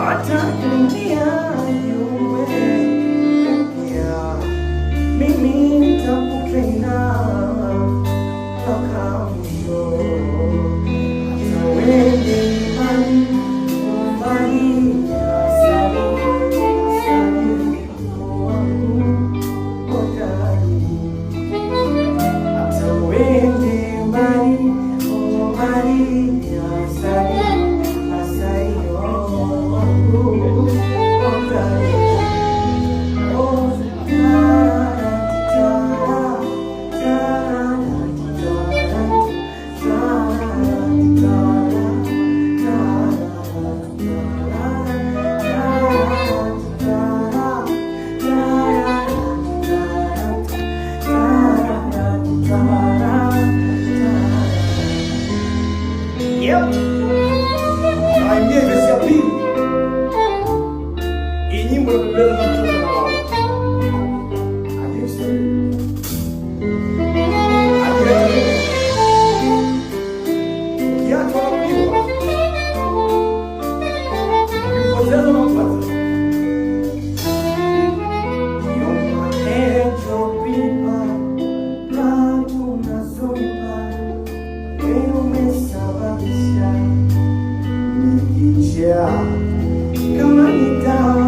hata dunia iwe mpya, mimi nitakupenda mpaka mwisho. Hata uende mbali mbali, asali wangu hodari. Hata uende mbali mbali, asali wangu hodari. Aingie verse ya pili. Hii nyimbo inabeba na mtoto na baba. Kama ni dawa